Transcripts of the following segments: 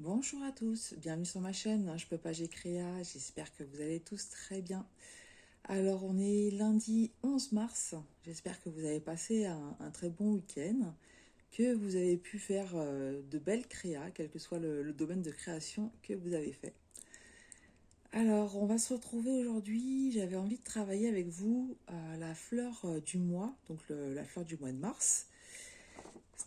Bonjour à tous, bienvenue sur ma chaîne, Je peux pas, j'ai créa, j'espère que vous allez tous très bien. Alors on est lundi 11 mars, j'espère que vous avez passé un très bon week-end, que vous avez pu faire de belles créas, quel que soit le domaine de création que vous avez fait. Alors on va se retrouver aujourd'hui, j'avais envie de travailler avec vous la fleur du mois, donc la fleur du mois de mars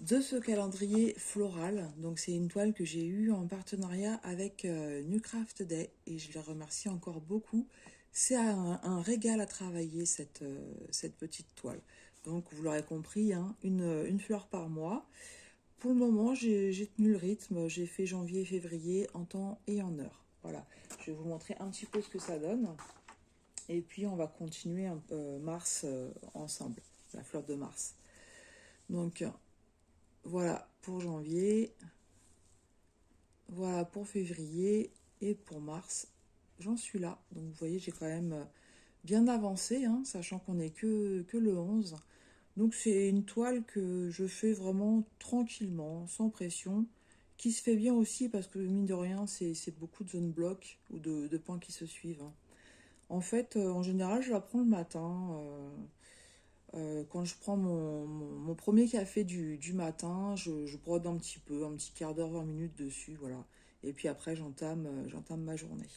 de ce calendrier floral. Donc c'est une toile que j'ai eue en partenariat avec New Craft Day et je les remercie encore beaucoup. C'est un régal à travailler cette petite toile. Donc vous l'aurez compris, hein, une fleur par mois. Pour le moment, j'ai tenu le rythme. J'ai fait janvier et février en temps et en heure. Voilà, je vais vous montrer un petit peu ce que ça donne. Et puis on va continuer mars ensemble, la fleur de mars. Donc voilà pour janvier, voilà pour février et pour mars, j'en suis là. Donc vous voyez, j'ai quand même bien avancé, hein, sachant qu'on n'est que le 11. Donc c'est une toile que je fais vraiment tranquillement, sans pression, qui se fait bien aussi parce que mine de rien, c'est beaucoup de zones blocs ou de points qui se suivent, hein. En fait, en général, je la prends le matin. Quand je prends mon premier café du matin, je brode un petit peu, un petit quart d'heure, 20 minutes dessus, voilà. Et puis après, j'entame ma journée.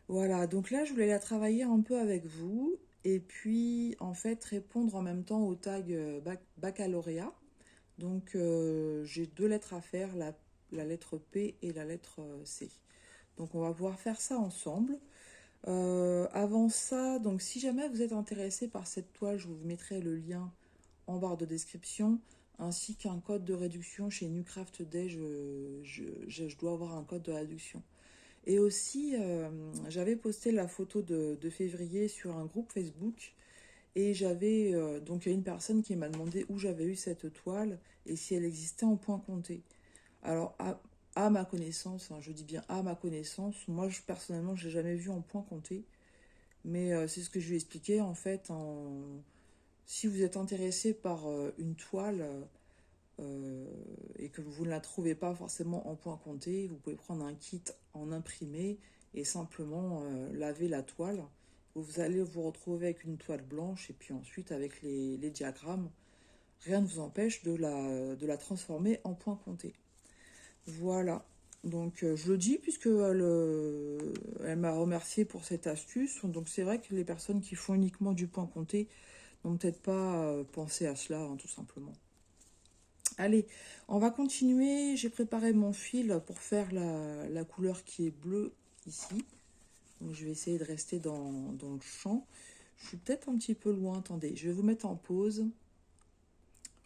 Voilà, donc là, je voulais la travailler un peu avec vous. Et puis, en fait, répondre en même temps au tag baccalauréat. Donc, j'ai deux lettres à faire, la lettre P et la lettre C. Donc, on va pouvoir faire ça ensemble. Avant ça, donc si jamais vous êtes intéressé par cette toile, je vous mettrai le lien en barre de description, ainsi qu'un code de réduction chez Newcraft Day. Je dois avoir un code de réduction. Et aussi, j'avais posté la photo de février sur un groupe Facebook. Et j'avais donc il y a une personne qui m'a demandé où j'avais eu cette toile et si elle existait en point compté. Alors à ma connaissance, hein, je dis bien à ma connaissance, moi personnellement je l'ai jamais vu en point compté. Mais c'est ce que je lui ai expliqué en fait. Si vous êtes intéressé par une toile et que vous ne la trouvez pas forcément en point compté, vous pouvez prendre un kit en imprimé et simplement laver la toile. Vous allez vous retrouver avec une toile blanche et puis ensuite avec les diagrammes, rien ne vous empêche de la transformer en point compté. Voilà. Donc je le dis puisque elle m'a remercié pour cette astuce. Donc c'est vrai que les personnes qui font uniquement du point compté n'ont peut-être pas pensé à cela, hein, tout simplement. Allez, on va continuer. J'ai préparé mon fil pour faire la couleur qui est bleue ici. Donc je vais essayer de rester dans le champ. Je suis peut-être un petit peu loin. Attendez, je vais vous mettre en pause.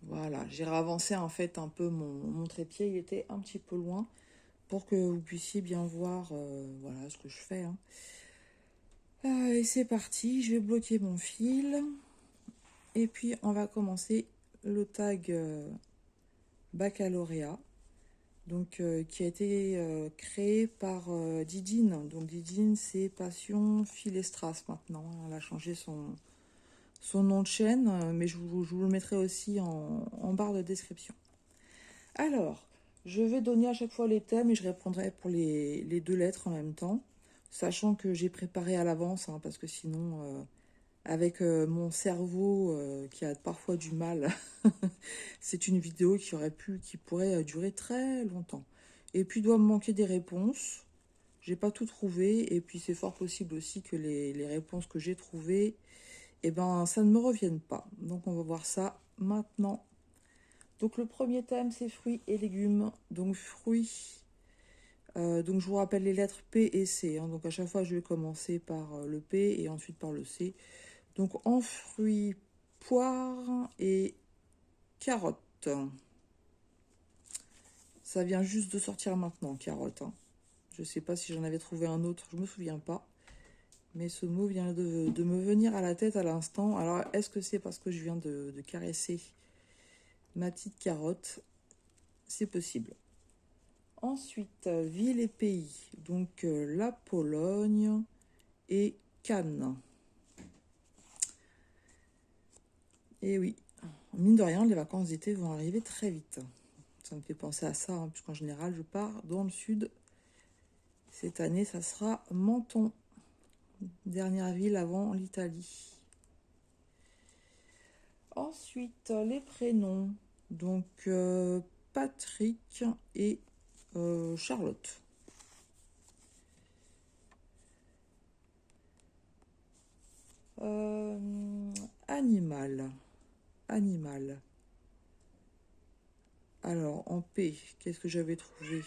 Voilà, j'ai avancé en fait un peu mon trépied. Il était un petit peu loin pour que vous puissiez bien voir voilà ce que je fais, hein. Et c'est parti, je vais bloquer mon fil. Et puis on va commencer le tag baccalauréat. Donc, qui a été créé par Didine. Donc Didine, c'est Passion Fil et Strass maintenant, hein. Elle a changé son nom de chaîne, mais je vous le mettrai aussi en barre de description. Alors, je vais donner à chaque fois les thèmes et je répondrai pour les deux lettres en même temps, sachant que j'ai préparé à l'avance, hein, parce que sinon, avec mon cerveau qui a parfois du mal, c'est une vidéo qui pourrait durer très longtemps. Et puis, il doit me manquer des réponses. J'ai pas tout trouvé, et puis c'est fort possible aussi que les réponses que j'ai trouvées, eh ben, ça ne me revienne pas. Donc, on va voir ça maintenant. Donc le premier thème, c'est fruits et légumes. Donc fruits, donc je vous rappelle les lettres P et C, hein. Donc à chaque fois, je vais commencer par le P et ensuite par le C. Donc en fruits, poire et carotte. Ça vient juste de sortir maintenant, carotte, hein. Je ne sais pas si j'en avais trouvé un autre, je ne me souviens pas. Mais ce mot vient de me venir à la tête à l'instant. Alors est-ce que c'est parce que je viens de caresser ma petite carotte? C'est possible. Ensuite, ville et pays. Donc, la Pologne et Cannes. Et oui, mine de rien, les vacances d'été vont arriver très vite. ça me fait penser à ça, hein, puisqu'en général, je pars dans le sud. Cette année, ça sera Menton, dernière ville avant l'Italie. Ensuite, les prénoms. Donc, Patrick et Charlotte. Animal. Animal. Alors, en P, qu'est-ce que j'avais trouvé?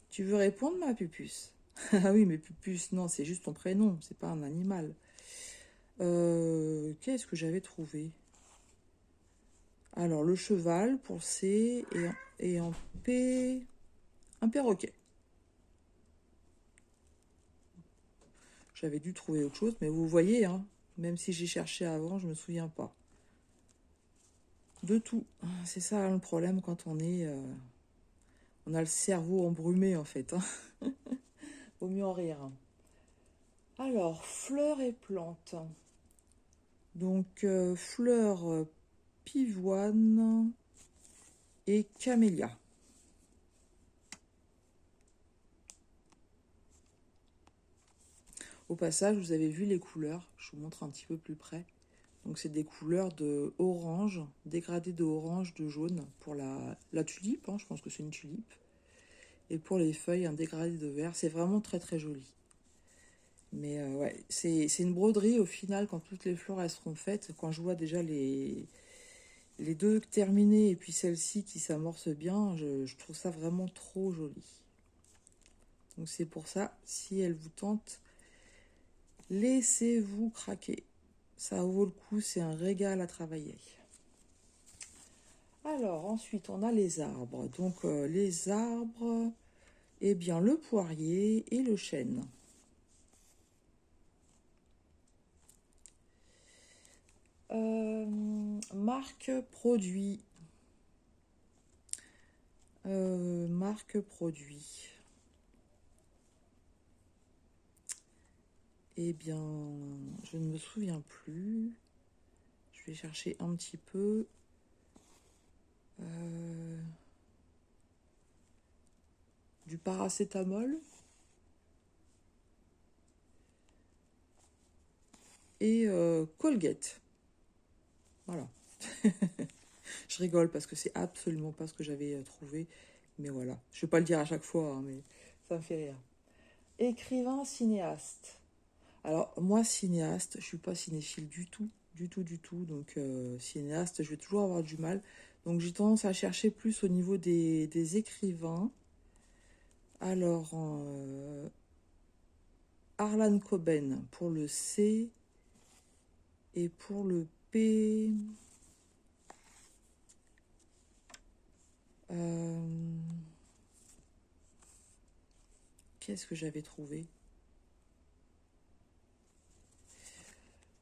Tu veux répondre, ma pupuce? Ah oui, mais pupuce, non, c'est juste ton prénom, c'est pas un animal. Qu'est-ce que j'avais trouvé? Alors, le cheval pour C et en P, un perroquet. J'avais dû trouver autre chose, mais vous voyez, hein, même si j'ai cherché avant, je me souviens pas. De tout. C'est ça le problème quand on est... on a le cerveau embrumé, en fait. Hein. Vaut mieux en rire. Alors, fleurs et plantes. Donc, fleurs pivoine et camélia. Au passage, vous avez vu les couleurs. Je vous montre un petit peu plus près. Donc, c'est des couleurs de orange, dégradé de orange, de jaune pour la tulipe. Hein, je pense que c'est une tulipe. Et pour les feuilles, un dégradé de vert. C'est vraiment très très joli. Mais ouais, c'est une broderie au final quand toutes les fleurs elles seront faites. Quand je vois déjà les deux terminées et puis celle-ci qui s'amorce bien, je trouve ça vraiment trop joli. Donc c'est pour ça, si elle vous tente, laissez-vous craquer. Ça vaut le coup, c'est un régal à travailler. Alors ensuite on a les arbres. Donc les arbres, eh bien le poirier et le chêne. Marque produit. Marque produit. Eh bien, je ne me souviens plus. Je vais chercher un petit peu. Du paracétamol. Et Colgate. Voilà. Je rigole parce que c'est absolument pas ce que j'avais trouvé. Mais voilà. Je ne vais pas le dire à chaque fois, hein, mais ça me fait rire. Écrivain, cinéaste. Alors, moi, cinéaste, je suis pas cinéphile du tout. Du tout, du tout. Donc, cinéaste, je vais toujours avoir du mal. Donc, j'ai tendance à chercher plus au niveau des écrivains. Alors, Harlan Coben pour le C et pour le P. Qu'est-ce que j'avais trouvé?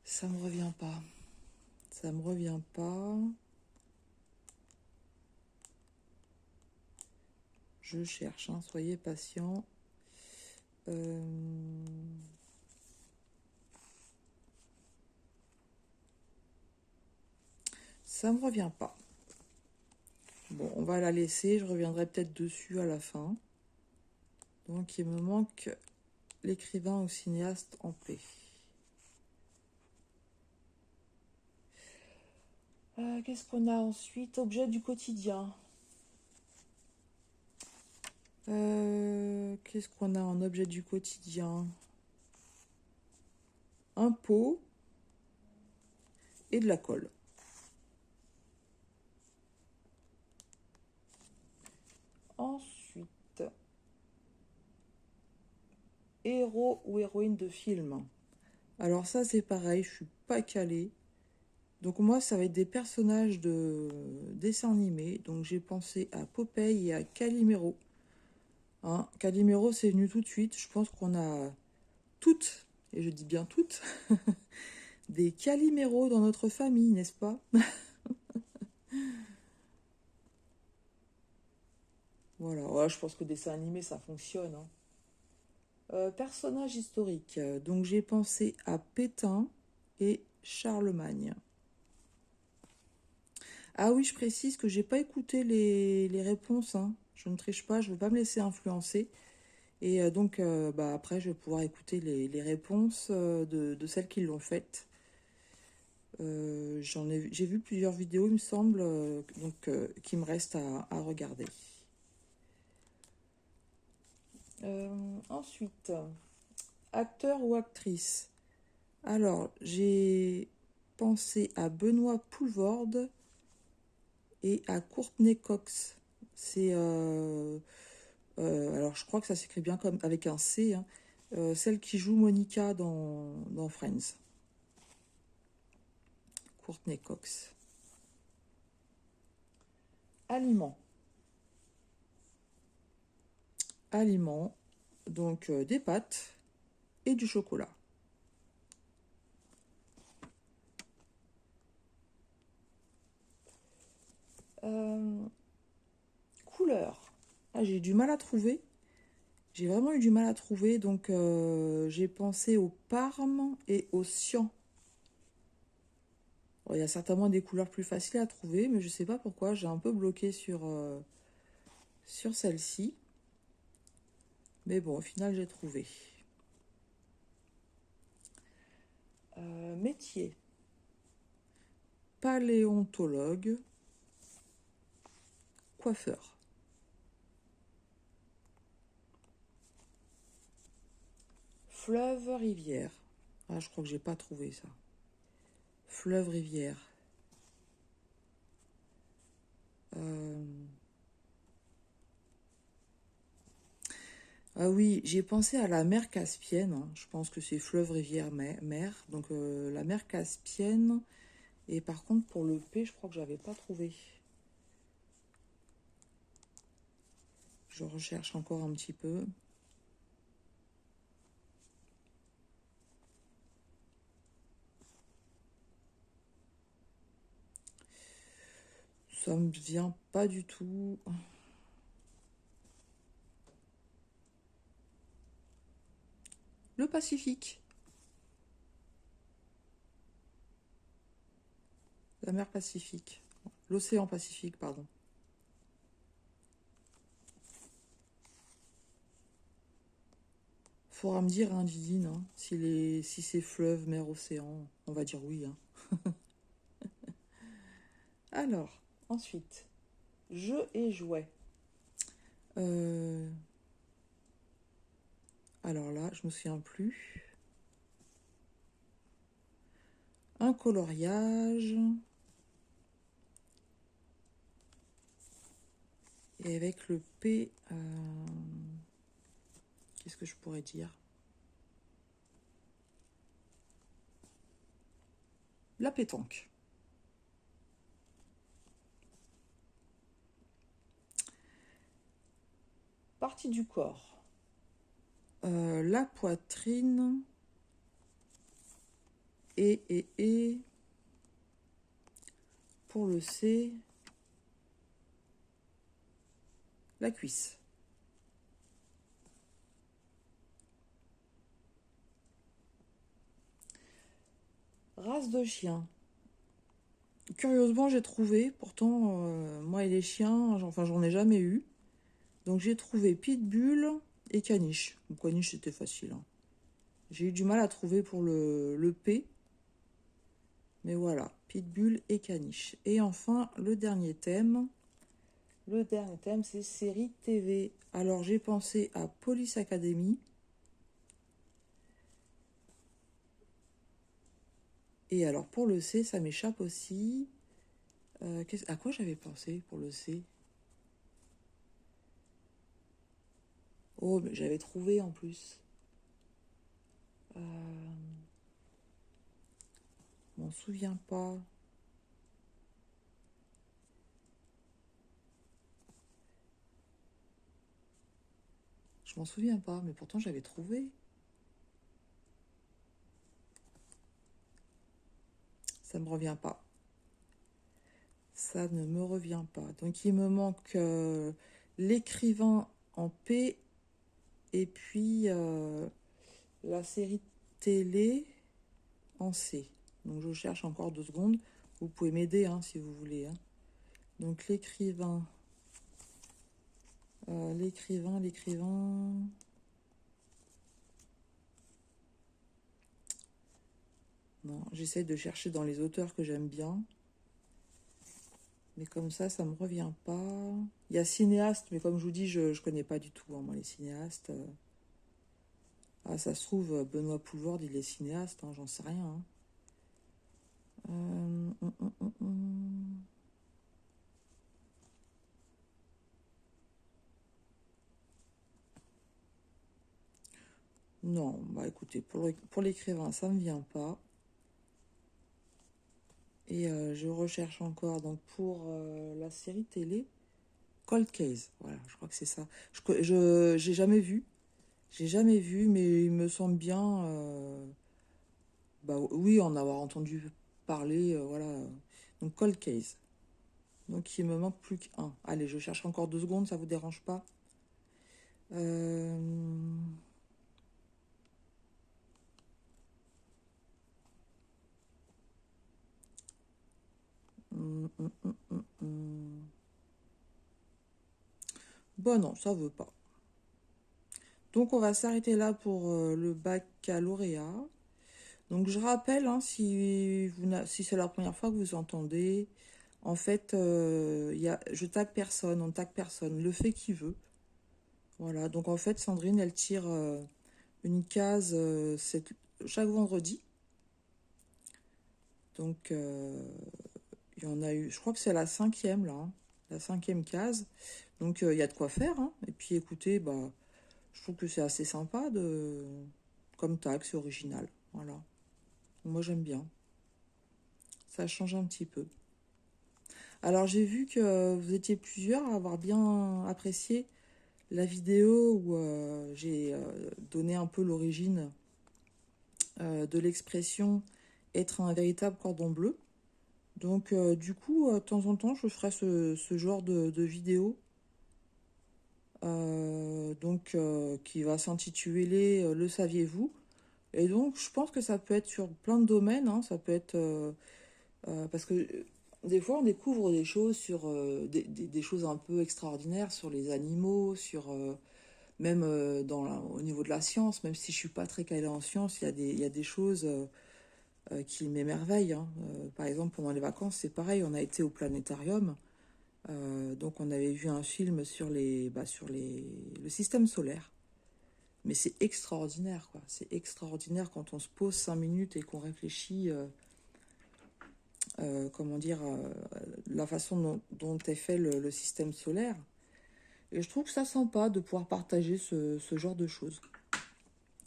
Ça me revient pas. Ça me revient pas. Je cherche, hein, soyez patient. Ça me revient pas. Bon, on va la laisser. Je reviendrai peut-être dessus à la fin. Donc, il me manque l'écrivain ou cinéaste en P. Qu'est-ce qu'on a ensuite? Objet du quotidien. Qu'est-ce qu'on a en objet du quotidien? Un pot et de la colle. Ensuite, héros ou héroïne de film. Alors ça, c'est pareil, je suis pas calée. Donc moi, ça va être des personnages de dessins animés. Donc j'ai pensé à Popeye et à Calimero. Hein, Calimero, c'est venu tout de suite. Je pense qu'on a toutes, et je dis bien toutes, des Calimero dans notre famille, n'est-ce pas? Voilà, ouais, je pense que dessin animé, ça fonctionne. Hein. Personnage historique. Donc j'ai pensé à Pétain et Charlemagne. Ah oui, je précise que j'ai pas écouté les réponses, hein. Je ne triche pas, je veux pas me laisser influencer. Et donc, bah, après, je vais pouvoir écouter les réponses de celles qui l'ont faites. J'ai vu plusieurs vidéos, il me semble, qui me restent à regarder. Ensuite, acteur ou actrice. Alors, j'ai pensé à Benoît Poulvorde et à Courtney Cox. C'est alors je crois que ça s'écrit bien comme avec un C, hein. Celle qui joue Monica dans Friends. Courtney Cox. Aliments. Aliments, donc des pâtes et du chocolat. Euh, Couleur. Ah, j'ai du mal à trouver. J'ai vraiment eu du mal à trouver, donc j'ai pensé au parme et au cyan. Bon, il y a certainement des couleurs plus faciles à trouver, mais je sais pas pourquoi, j'ai un peu bloqué sur celle-ci. Mais bon, au final, j'ai trouvé. Métier. Paléontologue. Coiffeur. Fleuve, rivière. Ah, je crois que j'ai pas trouvé ça. Fleuve, rivière. Euh, Ah oui, j'ai pensé à la mer Caspienne, hein. Je pense que c'est fleuve, rivière, mer. Donc la mer Caspienne. Et par contre, pour le P, je crois que j'avais pas trouvé. Je recherche encore un petit peu. Ça me vient pas du tout. Le Pacifique. La mer Pacifique. L'océan Pacifique, pardon. Faudra me dire, hein, Didine, hein, si c'est fleuve, mer, océan. On va dire oui, hein. Alors, ensuite, jeu et jouet. Euh, alors là, je me souviens plus. Un coloriage. Et avec le P, qu'est-ce que je pourrais dire? La pétanque. Partie du corps. La poitrine. Et pour le C, la cuisse. Race de chien. Curieusement, j'ai trouvé. Pourtant, moi et les chiens, enfin, j'en ai jamais eu. Donc, j'ai trouvé pitbull et caniche. Donc, caniche, c'était facile, hein. J'ai eu du mal à trouver pour le P. Mais voilà, pitbull et caniche. Et enfin, le dernier thème. Le dernier thème, c'est série TV. Alors, j'ai pensé à Police Academy. Et alors, pour le C, ça m'échappe aussi. À quoi j'avais pensé pour le C? Oh, mais j'avais trouvé en plus. Euh, je m'en souviens pas. Je m'en souviens pas, mais pourtant j'avais trouvé. Ça me revient pas. Ça ne me revient pas. Donc il me manque l'écrivain en P et puis la série télé en C. Donc je cherche encore 2 secondes. Vous pouvez m'aider, hein, si vous voulez, hein. Donc l'écrivain, l'écrivain. Non, j'essaie de chercher dans les auteurs que j'aime bien. Mais comme ça me revient pas. Il y a cinéaste, mais comme je vous dis, je connais pas du tout, hein, moi, les cinéastes. Ah, ça se trouve, Benoît Poulvord, il est cinéaste, hein, j'en sais rien. Hein. Hum. Non, bah écoutez, pour l'écrivain, ça me vient pas. Et je recherche encore, donc pour la série télé, Cold Case, voilà, je crois que c'est ça. J'ai jamais vu. J'ai jamais vu, mais il me semble bien, bah oui, en avoir entendu parler, voilà. Donc Cold Case. Donc il me manque plus qu'un. Allez, je cherche encore 2 secondes, ça vous dérange pas? Euh, hum. Bon non, ça veut pas. Donc on va s'arrêter là pour le baccalauréat. Donc je rappelle, hein, si c'est la première fois que vous entendez, en fait, je tag personne, on tag personne, le fait qui veut. Voilà, donc en fait, Sandrine, elle tire une case chaque vendredi. Donc il y en a eu, je crois que c'est la 5e là, hein, la 5e case. Donc il y a de quoi faire. Hein. Et puis écoutez, bah, je trouve que c'est assez sympa comme tag, c'est original. Voilà, moi j'aime bien. Ça change un petit peu. Alors j'ai vu que vous étiez plusieurs à avoir bien apprécié la vidéo où j'ai donné un peu l'origine de l'expression être un véritable cordon bleu. Donc du coup, de temps en temps, je ferai ce genre de vidéo qui va s'intituler Le saviez-vous? Et donc je pense que ça peut être sur plein de domaines, hein, ça peut être parce que des fois on découvre des choses sur des choses un peu extraordinaires sur les animaux, sur même au niveau de la science, même si je suis pas très calée en science, il y a des choses qui m'émerveillent. Hein. Par exemple, pendant les vacances, c'est pareil, on a été au planétarium, donc on avait vu un film sur le système solaire. Mais c'est extraordinaire, quoi. C'est extraordinaire quand on se pose 5 minutes et qu'on réfléchit, comment dire, la façon dont est fait le système solaire. Et je trouve que ça sympa de pouvoir partager ce genre de choses.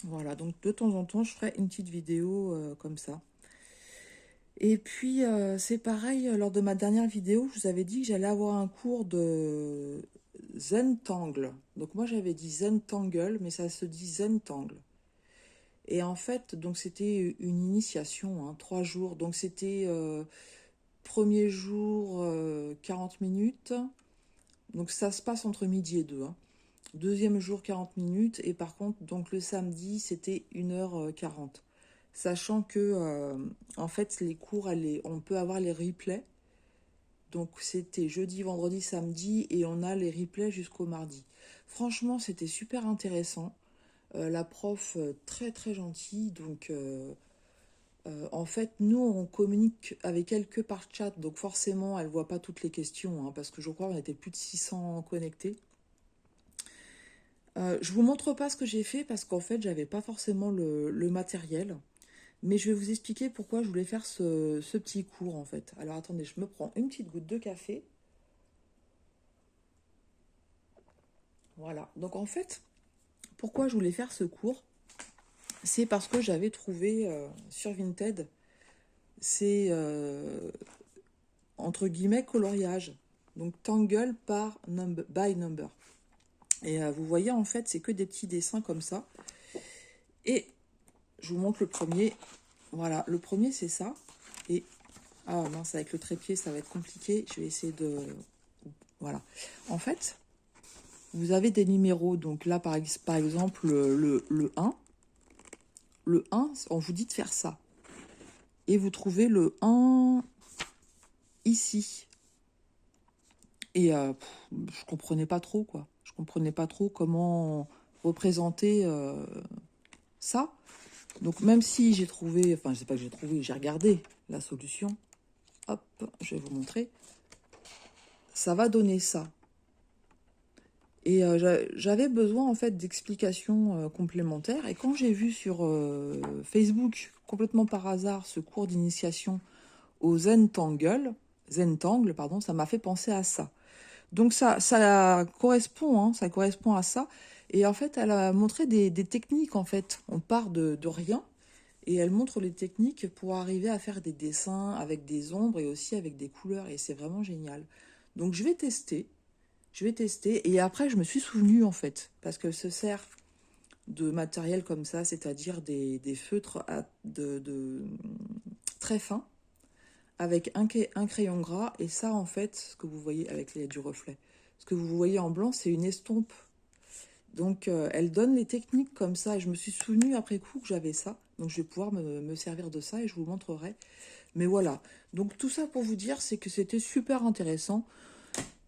Voilà, donc de temps en temps, je ferai une petite vidéo comme ça. Et puis, c'est pareil, lors de ma dernière vidéo, je vous avais dit que j'allais avoir un cours de Zentangle. Donc moi, j'avais dit Zentangle, mais ça se dit Zentangle. Et en fait, donc c'était une initiation, hein, 3 jours. Donc c'était premier jour 40 minutes. Donc ça se passe entre midi et 2. Hein. Deuxième jour 40 minutes. Et par contre, donc le samedi, c'était 1h40. Sachant que, en fait, les cours, on peut avoir les replays. Donc c'était jeudi, vendredi, samedi. Et on a les replays jusqu'au mardi. Franchement, c'était super intéressant. La prof, très très gentille. Donc, en fait, nous, on communique avec elle que par chat. Donc forcément, elle voit pas toutes les questions. Hein, parce que je crois qu'on était plus de 600 connectés. Je vous montre pas ce que j'ai fait parce qu'en fait, j'avais pas forcément le matériel. Mais je vais vous expliquer pourquoi je voulais faire ce petit cours en fait. Alors attendez, je me prends une petite goutte de café. Voilà. Donc en fait, pourquoi je voulais faire ce cours? C'est parce que j'avais trouvé sur Vinted ces entre guillemets coloriages. Donc Tangle by number. Et vous voyez en fait, c'est que des petits dessins comme ça. Et je vous montre le premier. Voilà, le premier c'est ça. Et ah mince, avec le trépied, ça va être compliqué. Je vais essayer de... Voilà. En fait, vous avez des numéros. Donc là, par exemple, le 1. Le 1, on vous dit de faire ça. Et vous trouvez le 1 ici. Et je comprenais pas trop, quoi. Je comprenais pas trop comment représenter ça. Donc même si j'ai trouvé, enfin je sais pas que j'ai trouvé, j'ai regardé la solution. Hop, je vais vous montrer. Ça va donner ça. Et j'avais besoin en fait d'explications complémentaires. Et quand j'ai vu sur Facebook, complètement par hasard, ce cours d'initiation au Zentangle, pardon, ça m'a fait penser à ça. Donc ça correspond, hein, ça correspond à ça. Et en fait, elle a montré des techniques, en fait. On part de rien et elle montre les techniques pour arriver à faire des dessins avec des ombres et aussi avec des couleurs. Et c'est vraiment génial. Donc je vais tester. Je vais tester. Et après, je me suis souvenue, en fait, parce qu'elle se sert de matériel comme ça, c'est-à-dire des feutres très fins, avec un crayon gras. Et ça, en fait, ce que vous voyez avec du reflet, ce que vous voyez en blanc, c'est une estompe. Donc, elle donne les techniques comme ça. Et je me suis souvenue après coup que j'avais ça. Donc, je vais pouvoir me servir de ça et je vous montrerai. Mais voilà. Donc, tout ça pour vous dire, c'est que c'était super intéressant.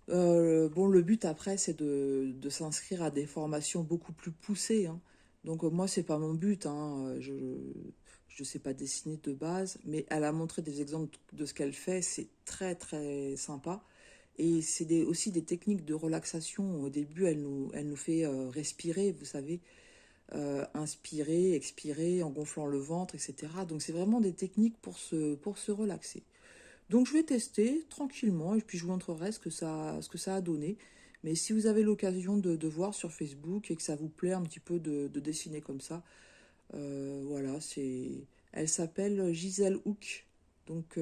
Bon, le but après, c'est de s'inscrire à des formations beaucoup plus poussées, hein. Donc, moi, c'est pas mon but, hein. Je sais pas dessiner de base, mais elle a montré des exemples de ce qu'elle fait. C'est très, très sympa. Et c'est aussi des techniques de relaxation. Au début, elle nous fait respirer, vous savez, inspirer, expirer, en gonflant le ventre, etc. Donc, c'est vraiment des techniques pour se relaxer. Donc je vais tester tranquillement et puis je vous montrerai ce que ça a donné. Mais si vous avez l'occasion de voir sur Facebook et que ça vous plaît un petit peu de dessiner comme ça, voilà, elle s'appelle Gisèle Hook. Donc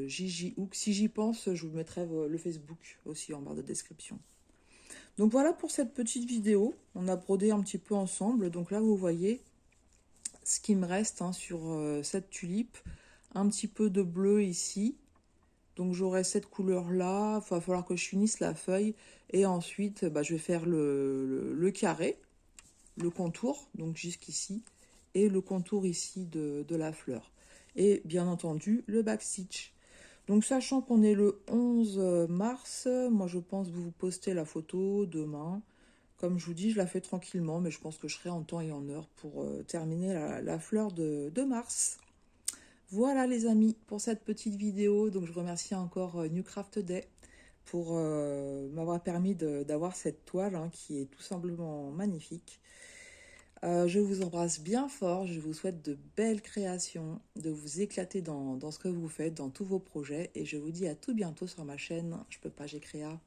Gigi Hook. Si j'y pense, je vous mettrai le Facebook aussi en barre de description. Donc voilà pour cette petite vidéo. On a brodé un petit peu ensemble. Donc là, vous voyez ce qui me reste, hein, sur cette tulipe. Un petit peu de bleu ici. Donc j'aurai cette couleur-là, il va falloir que je finisse la feuille. Et ensuite, bah, je vais faire le carré, le contour, donc jusqu'ici. Et le contour ici de la fleur. Et bien entendu, le backstitch. Donc sachant qu'on est le 11 mars, moi je pense vous poster la photo demain. Comme je vous dis, je la fais tranquillement, mais je pense que je serai en temps et en heure pour terminer la fleur de mars. Voilà les amis pour cette petite vidéo. Donc je remercie encore New Craft Day pour m'avoir permis d'avoir cette toile, hein, qui est tout simplement magnifique. Je vous embrasse bien fort. Je vous souhaite de belles créations, de vous éclater dans ce que vous faites, dans tous vos projets. Et je vous dis à tout bientôt sur ma chaîne Je peux pas, j'ai créa.